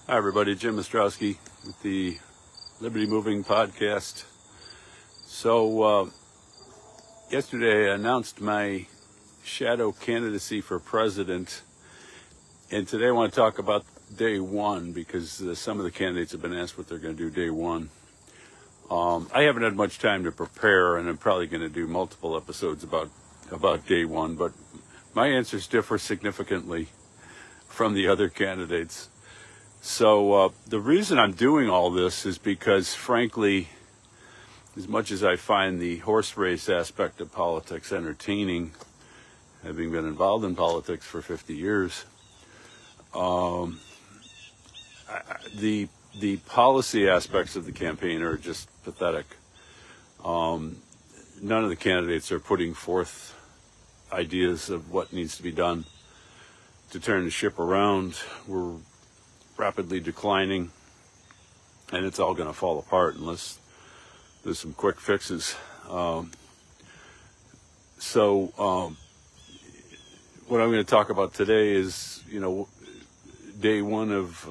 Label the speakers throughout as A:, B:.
A: Hi everybody, Jim Ostrowski with the Liberty Moving podcast. So yesterday I announced my shadow candidacy for president, and today I want to talk about day one because some of the candidates have been asked what they're going to do day one. I haven't had much time to prepare, and I'm probably going to do multiple episodes about day one, but my answers differ significantly from the other candidates. So the reason I'm doing all this is because, frankly, as much as I find the horse race aspect of politics entertaining, having been involved in politics for 50 years, the policy aspects of the campaign are just pathetic. None of the candidates are putting forth ideas of what needs to be done to turn the ship around. We're rapidly declining, and it's all going to fall apart unless there's some quick fixes. What I'm going to talk about today is, day one of,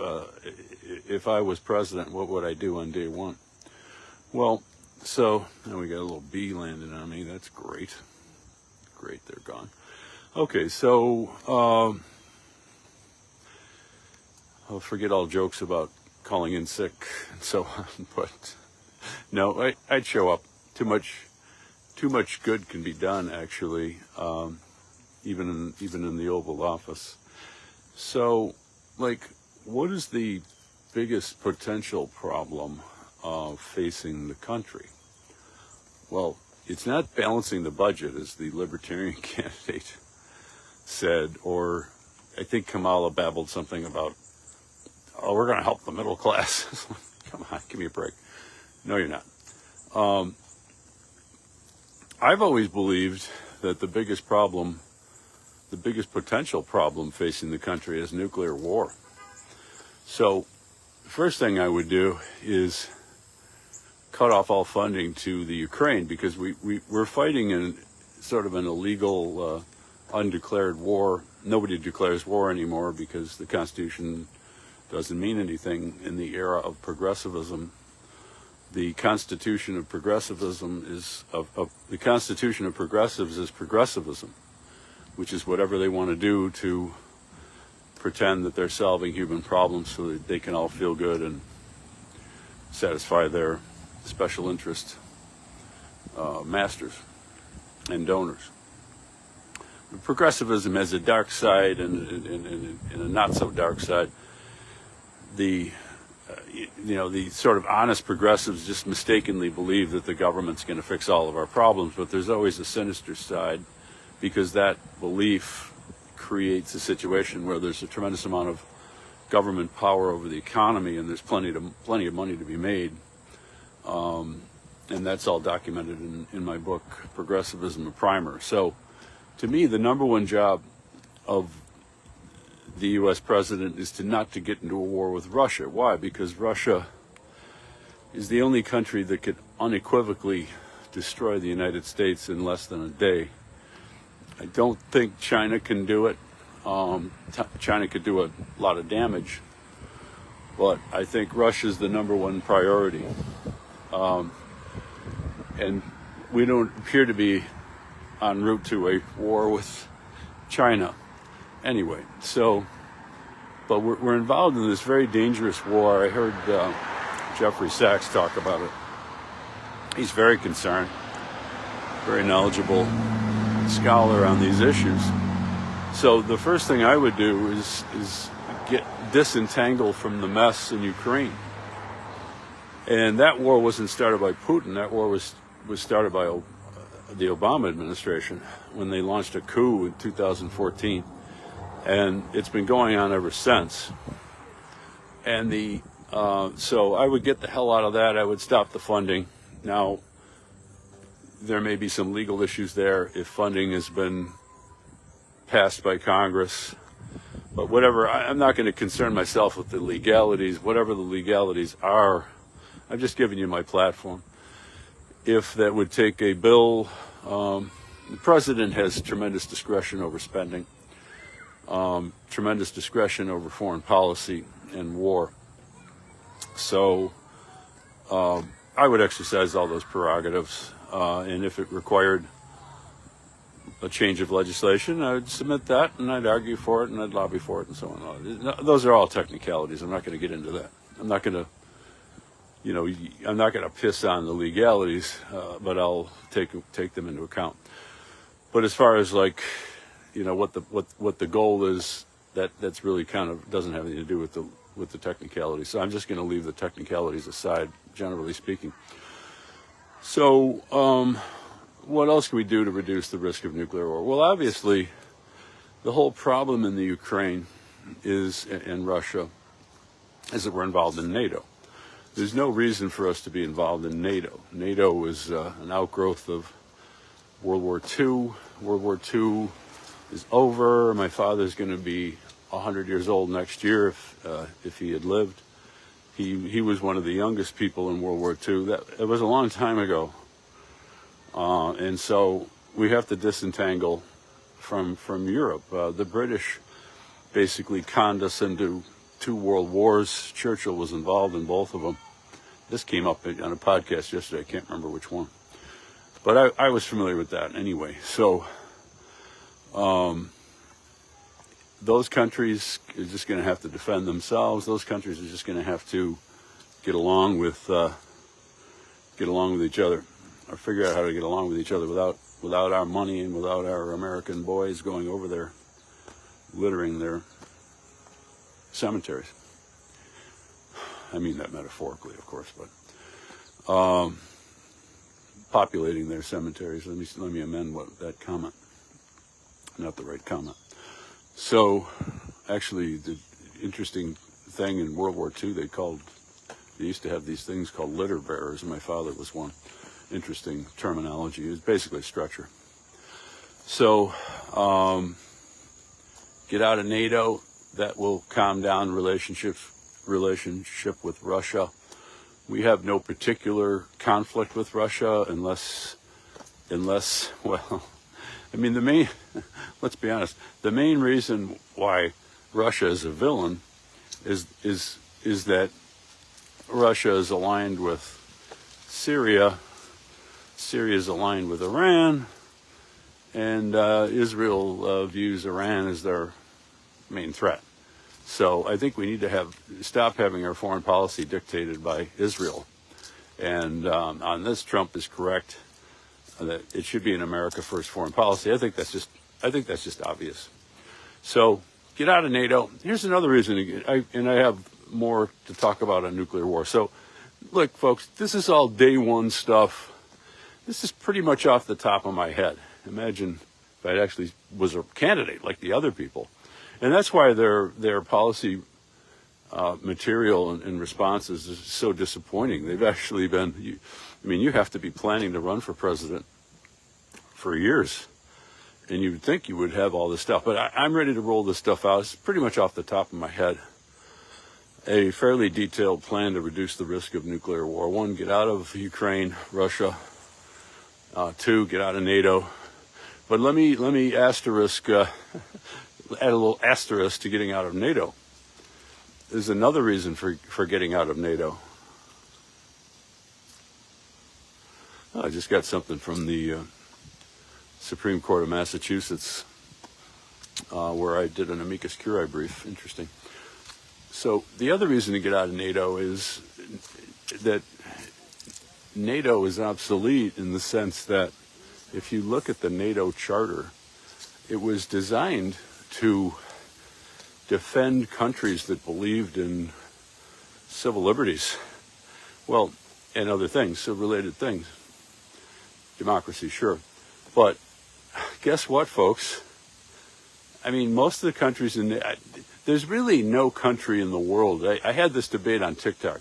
A: if I was president, what would I do on day one? Well, so now we got a little bee landing on me. That's great. Great, they're gone. Okay, so I'll forget all jokes about calling in sick and so on, but no, I'd show up. Too much good can be done, actually, even in the Oval Office. So, what is the biggest potential problem facing the country? Well, it's not balancing the budget, as the Libertarian candidate said, or I think Kamala babbled something about, oh, we're going to help the middle class. Come on, give me a break. No, you're not. I've always believed that the biggest potential problem facing the country is nuclear war. So the first thing I would do is cut off all funding to the Ukraine, because we're fighting in sort of an illegal, undeclared war. Nobody declares war anymore because the Constitution doesn't mean anything in the era of progressivism. The Constitution of progressivism is the Constitution of progressives is progressivism, which is whatever they want to do to pretend that they're solving human problems so that they can all feel good and satisfy their special interest masters and donors. Progressivism has a dark side and a not so dark side. The sort of honest progressives just mistakenly believe that the government's going to fix all of our problems, but there's always a sinister side, because that belief creates a situation where there's a tremendous amount of government power over the economy, and there's plenty of money to be made, and that's all documented in my book, Progressivism: A Primer. So, to me, the number one job of the U.S. president is not to get into a war with Russia. Why? Because Russia is the only country that could unequivocally destroy the United States in less than a day. I don't think China can do it. China could do a lot of damage, but I think Russia's the number one priority. And we don't appear to be en route to a war with China. Anyway, but we're involved in this very dangerous war. I heard Jeffrey Sachs talk about it. He's very concerned, very knowledgeable scholar on these issues. So the first thing I would do is get disentangled from the mess in Ukraine. And that war wasn't started by Putin. That war was started by the Obama administration when they launched a coup in 2014. And it's been going on ever since. And so I would get the hell out of that. I would stop the funding. Now, there may be some legal issues there if funding has been passed by Congress. But whatever, I'm not going to concern myself with the legalities. Whatever the legalities are, I'm just giving you my platform. If that would take a bill, the president has tremendous discretion over spending. Tremendous discretion over foreign policy and war. So I would exercise all those prerogatives, and if it required a change of legislation, I would submit that, and I'd argue for it, and I'd lobby for it, and so on. Those are all technicalities. I'm not going to get into that. I'm not going to, I'm not going to piss on the legalities, but I'll take them into account. But as far as what the goal is, that's really kind of doesn't have anything to do with the technicalities. So I'm just going to leave the technicalities aside, generally speaking. So what else can we do to reduce the risk of nuclear war? Well, obviously, the whole problem in the Ukraine and Russia is that we're involved in NATO. There's no reason for us to be involved in NATO. NATO was an outgrowth of World War II. World War II is over. My father's going to be 100 years old next year if he had lived. He was one of the youngest people in World War II. It was a long time ago. And so we have to disentangle from Europe. The British basically conned us into 2 world wars. Churchill was involved in both of them. This came up on a podcast yesterday. I can't remember which one. But I was familiar with that anyway. So those countries are just going to have to defend themselves. Those countries are just going to have to get along with each other, or figure out how to get along with each other without our money and without our American boys going over there littering their cemeteries. I mean that metaphorically, of course, but populating their cemeteries. Let me amend that comment. Not the right comment. So, actually, the interesting thing in World War II, they used to have these things called litter bearers, and my father was one. Interesting terminology. It was basically a stretcher. So, get out of NATO. That will calm down relationship with Russia. We have no particular conflict with Russia unless, well, I mean, let's be honest, the main reason why Russia is a villain is that Russia is aligned with Syria is aligned with Iran, and Israel views Iran as their main threat. So I think we need to stop having our foreign policy dictated by Israel. And on this, Trump is correct that it should be an America first foreign policy. I think that's just obvious. So get out of NATO. Here's another reason, and I have more to talk about on nuclear war. So look, folks, this is all day one stuff. This is pretty much off the top of my head. Imagine if I actually was a candidate like the other people. And that's why their policy material and responses is so disappointing. They've actually been, you have to be planning to run for president for years. And you would think you would have all this stuff. But I'm ready to roll this stuff out. It's pretty much off the top of my head. A fairly detailed plan to reduce the risk of nuclear war. 1, get out of Ukraine, Russia. 2, get out of NATO. But let me asterisk, add a little asterisk to getting out of NATO. There's another reason for getting out of NATO. I just got something from the Supreme Court of Massachusetts where I did an amicus curiae brief. Interesting. So the other reason to get out of NATO is that NATO is obsolete in the sense that if you look at the NATO charter, it was designed to defend countries that believed in civil liberties, well, and other things, so related things. Democracy, sure. But guess what, folks? I mean, most of the countries there's really no country in the world. I had this debate on TikTok.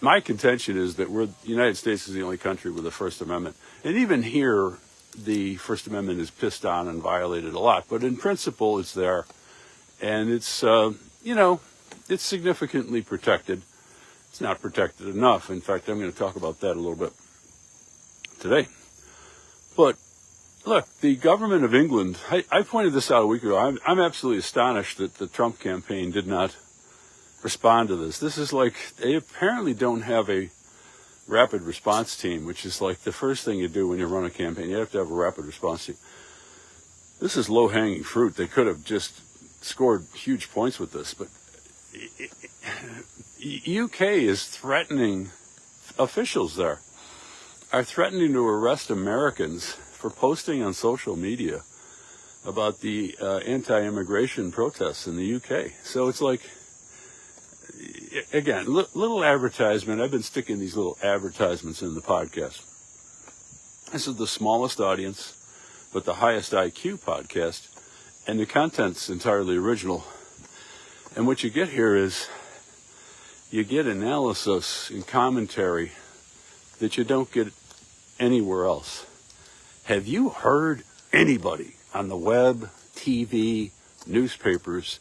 A: My contention is that the United States is the only country with a First Amendment. And even here, the First Amendment is pissed on and violated a lot. But in principle, it's there. And it's, it's significantly protected. It's not protected enough. In fact, I'm going to talk about that a little bit today. But look, the government of England, I pointed this out a week ago. I'm absolutely astonished that the Trump campaign did not respond to this. This is like, they apparently don't have a rapid response team, which is like the first thing you do when you run a campaign. You have to have a rapid response team. This is low-hanging fruit. They could have just scored huge points with this, but UK is threatening, officials there are threatening to arrest Americans for posting on social media about the anti-immigration protests in the UK. So it's like, again, little advertisement. I've been sticking these little advertisements in the podcast. This is the smallest audience, but the highest IQ podcast, and the content's entirely original. And what you get here is, you get analysis and commentary that you don't get anywhere else. Have you heard anybody on the web, TV, newspapers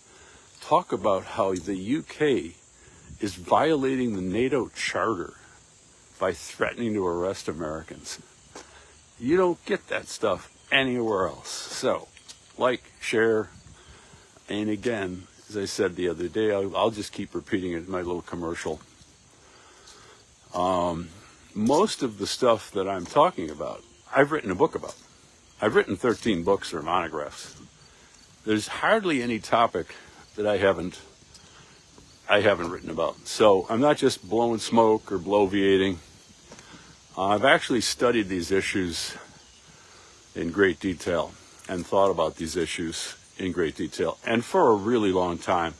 A: talk about how the UK is violating the NATO Charter by threatening to arrest Americans? You don't get that stuff anywhere else. So, like, share, and again, as I said the other day, I'll just keep repeating it in my little commercial. Most of the stuff that I'm talking about, I've written a book about. I've written 13 books or monographs. There's hardly any topic that I haven't written about. So I'm not just blowing smoke or bloviating. I've actually studied these issues in great detail and thought about these issues in great detail, and for a really long time.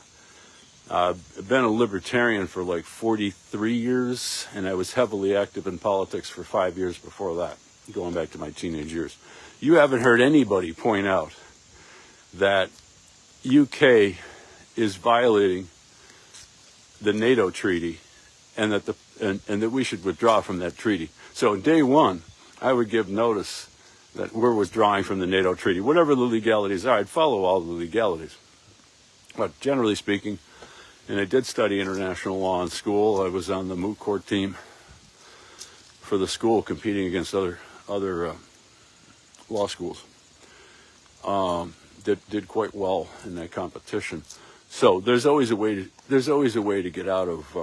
A: I've been a libertarian for like 43 years, and I was heavily active in politics for 5 years before that, going back to my teenage years. You haven't heard anybody point out that UK is violating the NATO treaty, and that and that we should withdraw from that treaty. So day one, I would give notice that we're withdrawing from the NATO treaty. Whatever the legalities are, I'd follow all the legalities. But generally speaking, and I did study international law in school. I was on the moot court team for the school, competing against other law schools. Did quite well in that competition. So there's always a way to get out of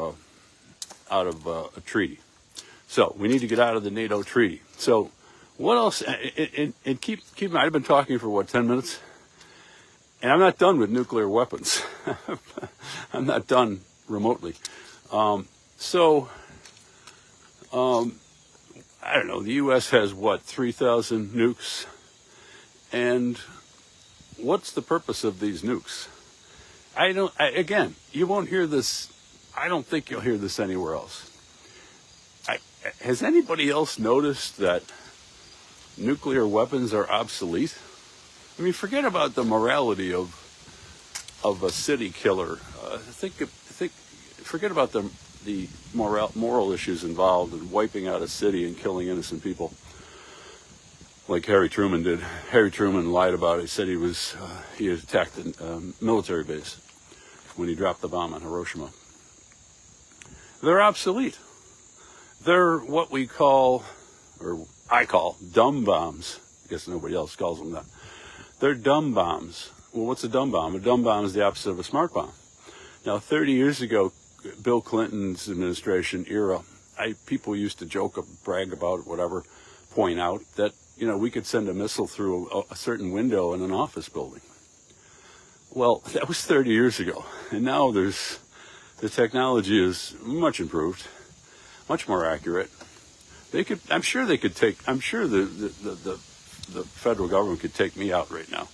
A: a treaty. So we need to get out of the NATO treaty. So what else? And keep in mind, I've been talking for 10 minutes, and I'm not done with nuclear weapons. I'm not done remotely. I don't know. The U.S. has 3,000 nukes, and what's the purpose of these nukes? Again, you won't hear this. I don't think you'll hear this anywhere else. Has anybody else noticed that nuclear weapons are obsolete? I mean, forget about the morality of a city killer. Forget about the moral issues involved in wiping out a city and killing innocent people, like Harry Truman did. Harry Truman lied about it. He said he had attacked a military base when he dropped the bomb on Hiroshima. They're obsolete. They're what we call, or I call, dumb bombs. I guess nobody else calls them that. They're dumb bombs. Well, what's a dumb bomb? A dumb bomb is the opposite of a smart bomb. Now, 30 years ago, Bill Clinton's administration era, people used to joke, brag about, whatever, point out that, we could send a missile through a certain window in an office building. Well, that was 30 years ago. And now the technology is much improved, much more accurate. I'm sure the federal government could take me out right now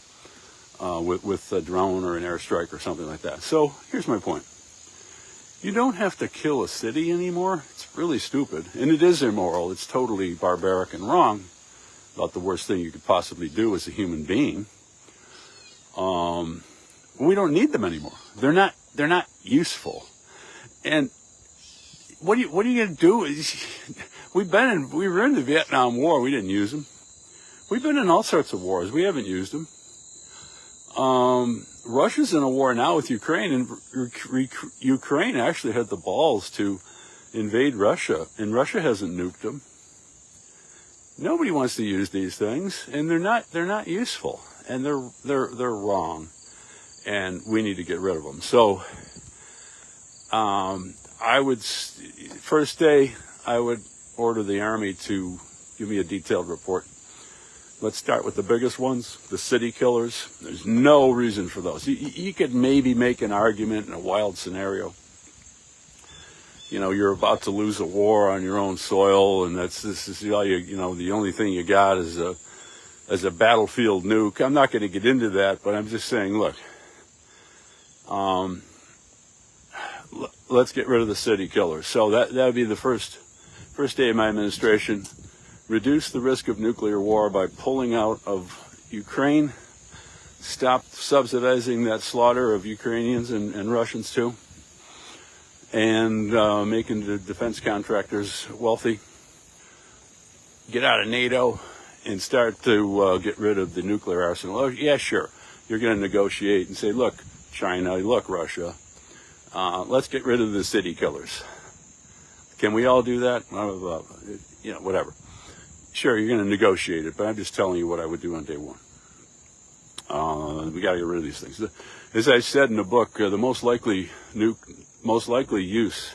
A: with a drone or an airstrike or something like that. So here's my point. You don't have to kill a city anymore. It's really stupid. And it is immoral. It's totally barbaric and wrong. About the worst thing you could possibly do as a human being. We don't need them anymore. They're not useful. And what are you going to do? We were in the Vietnam War. We didn't use them. We've been in all sorts of wars. We haven't used them. Russia's in a war now with Ukraine, and Ukraine actually had the balls to invade Russia, and Russia hasn't nuked them. Nobody wants to use these things, and they're not useful, and they're wrong, and we need to get rid of them. So First day, I would order the Army to give me a detailed report. Let's start with the biggest ones, the city killers. There's no reason for those. You could maybe make an argument in a wild scenario. You're about to lose a war on your own soil, and this is all the only thing you got is a battlefield nuke. I'm not going to get into that, but I'm just saying, look, let's get rid of the city killers. So that would be the first day of my administration. Reduce the risk of nuclear war by pulling out of Ukraine. Stop subsidizing that slaughter of Ukrainians and Russians too. And making the defense contractors wealthy. Get out of NATO and start to get rid of the nuclear arsenal. Oh, yeah, sure. You're going to negotiate and say, look, China, look, Russia, let's get rid of the city killers. Can we all do that? Whatever. Sure, you're going to negotiate it, but I'm just telling you what I would do on day one. We got to get rid of these things. As I said in the book, the most likely use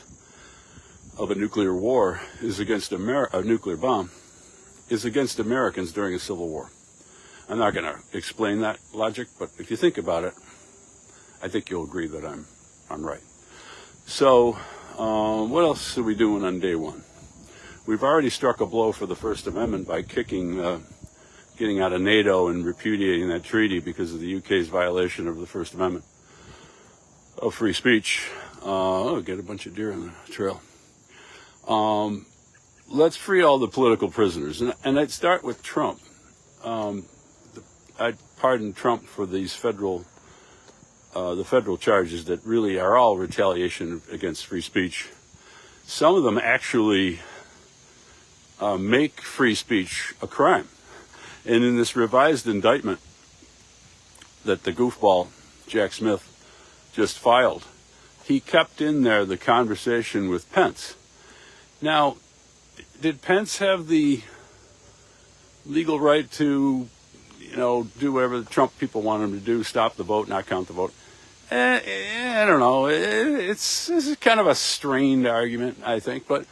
A: of a nuclear war is against a nuclear bomb is against Americans during a civil war. I'm not going to explain that logic, but if you think about it, I think you'll agree that I'm right. So, what else are we doing on day one? We've already struck a blow for the First Amendment by getting out of NATO and repudiating that treaty because of the UK's violation of the First Amendment of free speech. Get a bunch of deer on the trail. Let's free all the political prisoners. And I'd start with Trump. I'd pardon Trump for these the federal charges that really are all retaliation against free speech. Some of them actually make free speech a crime. And in this revised indictment that the goofball Jack Smith just filed, he kept in there the conversation with Pence. Now, did Pence have the legal right to, do whatever the Trump people want him to do, stop the vote, not count the vote? I don't know. This is kind of a strained argument, I think. But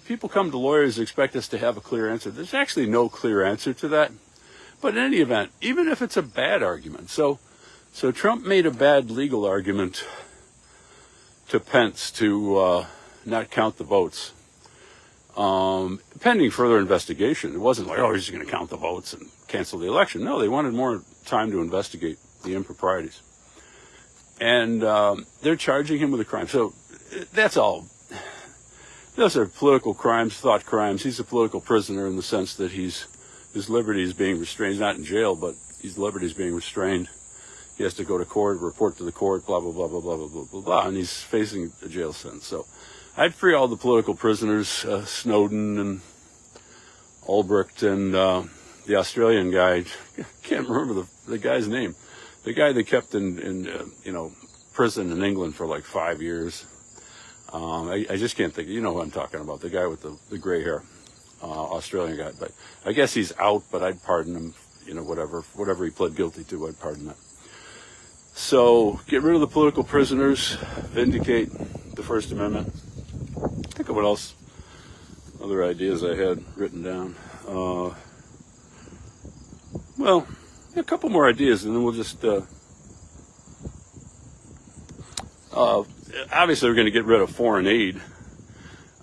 A: people come to lawyers and expect us to have a clear answer. There's actually no clear answer to that. But in any event, even if it's a bad argument, so Trump made a bad legal argument to Pence to not count the votes, pending further investigation. It wasn't like, he's just going to count the votes and cancel the election. No, they wanted more time to investigate the improprieties. And they're charging him with a crime. So that's all. Those are political crimes, thought crimes. He's a political prisoner in the sense that his liberty is being restrained. He's not in jail, but his liberty is being restrained. He has to go to court, report to the court, blah, blah, blah, blah, blah, blah, blah, blah, blah, and he's facing a jail sentence. So I'd free all the political prisoners, Snowden and Albrecht and the Australian guy. I can't remember the guy's name. The guy they kept in prison in England for like 5 years. I just can't think. You know who I'm talking about, the guy with the gray hair, Australian guy. But I guess he's out, but I'd pardon him, whatever he pled guilty to, I'd pardon that. So get rid of the political prisoners, vindicate the First Amendment. Think of what else, other ideas I had written down. A couple more ideas, and then we'll just... obviously, we're going to get rid of foreign aid.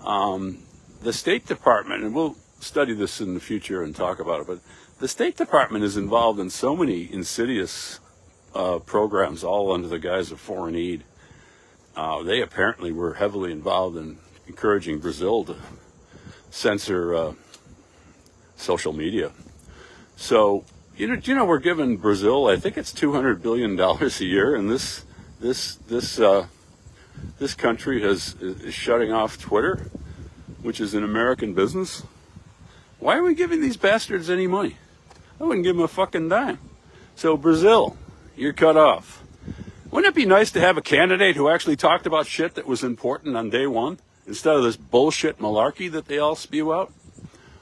A: The State Department, and we'll study this in the future and talk about it, but the State Department is involved in so many insidious programs, all under the guise of foreign aid. They apparently were heavily involved in encouraging Brazil to censor social media. So, we're giving Brazil, I think it's $200 billion a year, and this country is shutting off Twitter, which is an American business. Why are we giving these bastards any money? I wouldn't give them a fucking dime. So Brazil, you're cut off. Wouldn't it be nice to have a candidate who actually talked about shit that was important on day one, instead of this bullshit malarkey that they all spew out?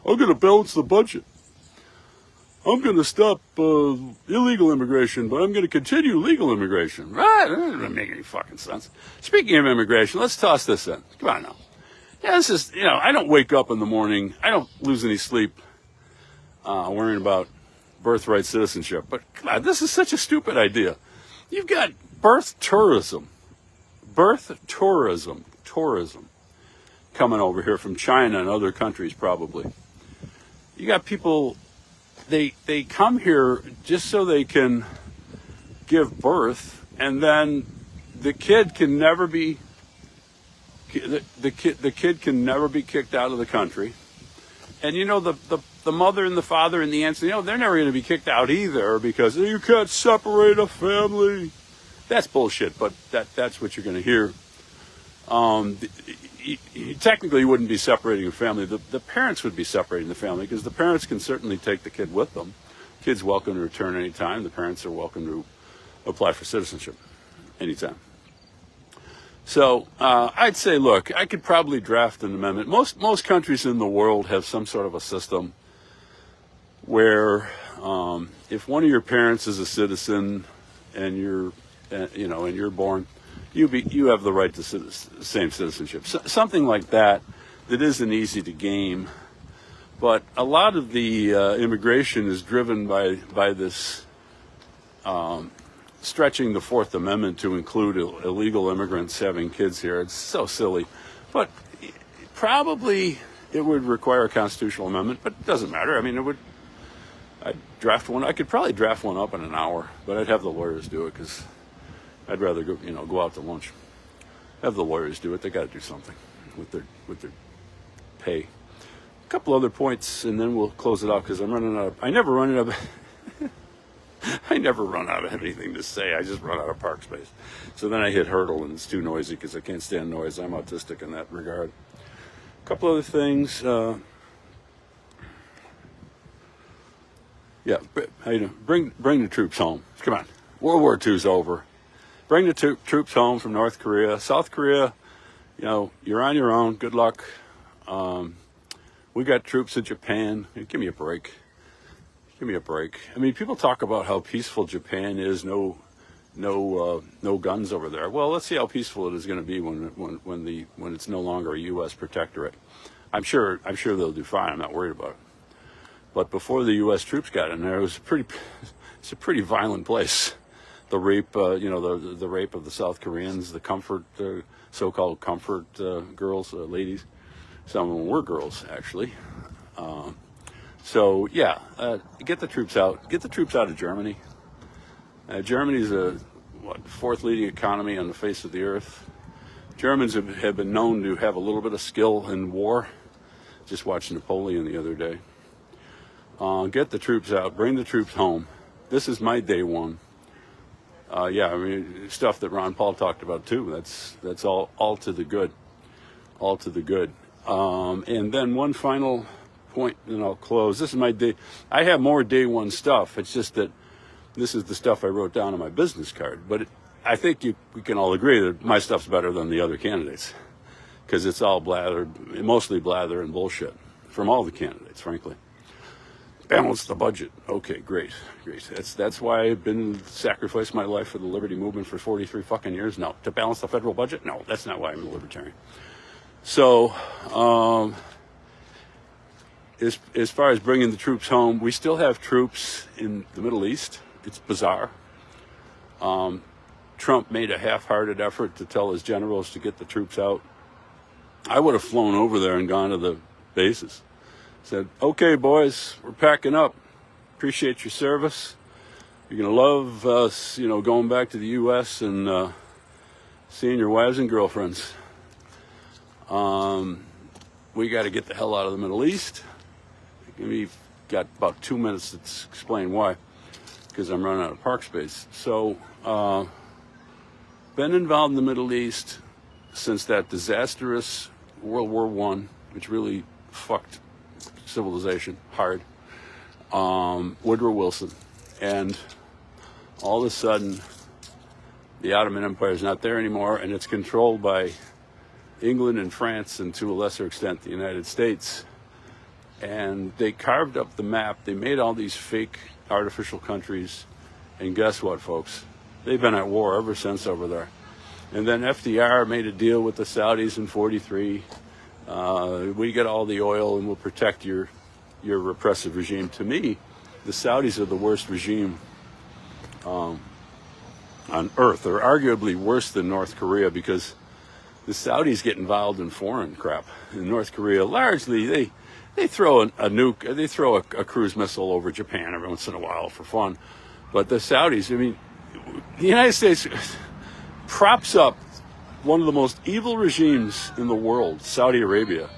A: I'm going to balance the budget. I'm going to stop illegal immigration, but I'm going to continue legal immigration. Right? That doesn't make any fucking sense. Speaking of immigration, let's toss this in. Come on now. Yeah, this is, I don't wake up in the morning. I don't lose any sleep worrying about birthright citizenship. But come on, this is such a stupid idea. You've got tourism coming over here from China and other countries probably. You got people, they come here just so they can give birth, and then the kid can never be the kid can never be kicked out of the country. And the mother and the father and the aunts, they're never going to be kicked out either, because you can't separate a family. That's bullshit, but that's what you're going to hear. Technically, you wouldn't be separating a family. The parents would be separating the family, because the parents can certainly take the kid with them. Kid's welcome to return anytime. The parents are welcome to apply for citizenship anytime. So I'd say, look, I could probably draft an amendment. Most countries in the world have some sort of a system where if one of your parents is a citizen and you're born, you have the right to same citizenship. Something like that isn't easy to game. But a lot of the immigration is driven by this stretching the Fourth Amendment to include illegal immigrants having kids here. It's so silly. But probably it would require a constitutional amendment, but it doesn't matter. I mean, I'd draft one. I could probably draft one up in an hour, but I'd have the lawyers do it, because I'd rather go out to lunch. Have the lawyers do it. They got to do something with their pay. A couple other points, and then we'll close it out, because I'm running out. I never run out of anything to say. I just run out of park space. So then I hit hurdle, and it's too noisy, because I can't stand noise. I'm autistic in that regard. A couple other things. Yeah, how you doing? Bring the troops home. Come on. World War II's over. Bring the troops home from North Korea. South Korea, you're on your own. Good luck. We got troops in Japan. Give me a break. Give me a break. I mean, people talk about how peaceful Japan is. No guns over there. Well, let's see how peaceful it is going to be when it's no longer a U.S. protectorate. I'm sure they'll do fine. I'm not worried about it. But before the U.S. troops got in there, it's a pretty violent place. The rape, the rape of the South Koreans, the so-called comfort girls, ladies. Some of them were girls, actually. Get the troops out. Get the troops out of Germany. Germany's a fourth leading economy on the face of the earth. Germans have been known to have a little bit of skill in war. Just watched Napoleon the other day. Get the troops out. Bring the troops home. This is my day one. Stuff that Ron Paul talked about too. That's all to the good. All to the good. And then one final point, and I'll close. This is my day. I have more day one stuff. It's just that this is the stuff I wrote down on my business card. But I think we can all agree that my stuff's better than the other candidates, because it's all mostly blather and bullshit from all the candidates, frankly. Balance the budget. Okay, great. That's why I've been sacrificing my life for the liberty movement for 43 fucking years. No, to balance the federal budget? No, that's not why I'm a libertarian. So, as far as bringing the troops home, we still have troops in the Middle East. It's bizarre. Trump made a half-hearted effort to tell his generals to get the troops out. I would have flown over there and gone to the bases. Said, okay, boys, we're packing up. Appreciate your service. You're going to love us, going back to the U.S. and seeing your wives and girlfriends. We got to get the hell out of the Middle East. We've got about 2 minutes to explain why, because I'm running out of park space. So, been involved in the Middle East since that disastrous World War I, which really fucked civilization hard. Woodrow Wilson. And all of a sudden, the Ottoman Empire is not there anymore, and it's controlled by England and France, and to a lesser extent, the United States. And they carved up the map. They made all these fake artificial countries. And guess what, folks? They've been at war ever since over there. And then FDR made a deal with the Saudis in '43. We get all the oil and we'll protect your repressive regime. To me, the Saudis are the worst regime on earth. They're arguably worse than North Korea because the Saudis get involved in foreign crap. In North Korea, largely, they throw a nuke, they throw a cruise missile over Japan every once in a while for fun. But the Saudis, I mean, the United States props up one of the most evil regimes in the world, Saudi Arabia,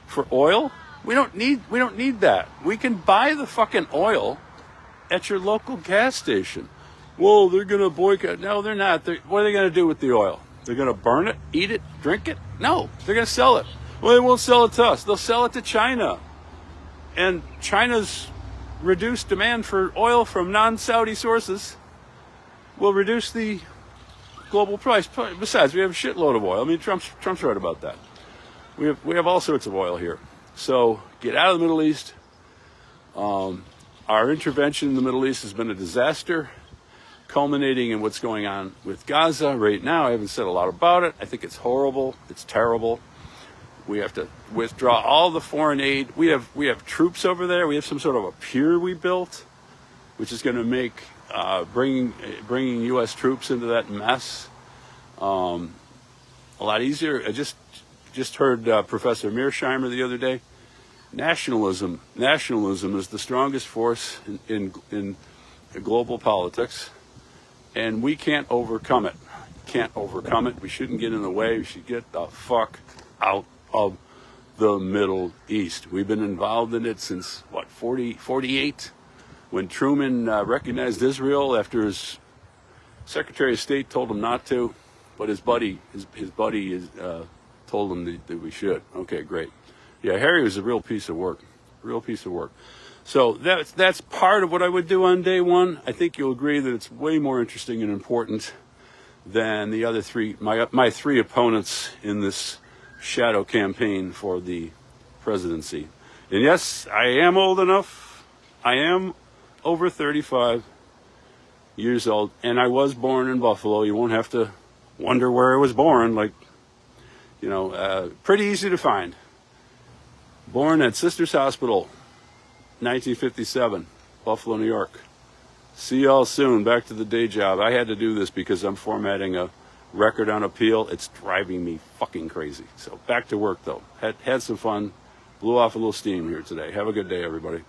A: for oil. We don't need that. We can buy the fucking oil at your local gas station. Well, they're going to boycott. No, they're not. What are they going to do with the oil? They're going to burn it, eat it, drink it? No, they're going to sell it. Well, they won't sell it to us. They'll sell it to China. And China's reduced demand for oil from non-Saudi sources will reduce the global price. Besides, we have a shitload of oil. I mean, Trump's right about that. We have all sorts of oil here. So get out of the Middle East. Our intervention in the Middle East has been a disaster, culminating in what's going on with Gaza right now. I haven't said a lot about it. I think it's horrible. It's terrible. We have to withdraw all the foreign aid. We have troops over there. We have some sort of a pier we built, which is going to make bringing U.S. troops into that mess a lot easier. I just heard Professor Mearsheimer the other day. Nationalism is the strongest force in global politics, and we can't overcome it. We shouldn't get in the way. We should get the fuck out of the Middle East. We've been involved in it since 48, when Truman recognized Israel after his Secretary of State told him not to, but his buddy told him that we should. Okay, great. Yeah, Harry was a real piece of work. So that's part of what I would do on day one. I think you'll agree that it's way more interesting and important than the other three, my three opponents in this shadow campaign for the presidency. And yes, I am old enough. I am over 35 years old, and I was born in Buffalo. You won't have to wonder where I was born. Pretty easy to find. Born at Sisters Hospital, 1957, Buffalo, New York. See y'all soon. Back to the day job. I had to do this because I'm formatting a record on appeal. It's driving me fucking crazy. So back to work, though. Had some fun. Blew off a little steam here today. Have a good day, everybody.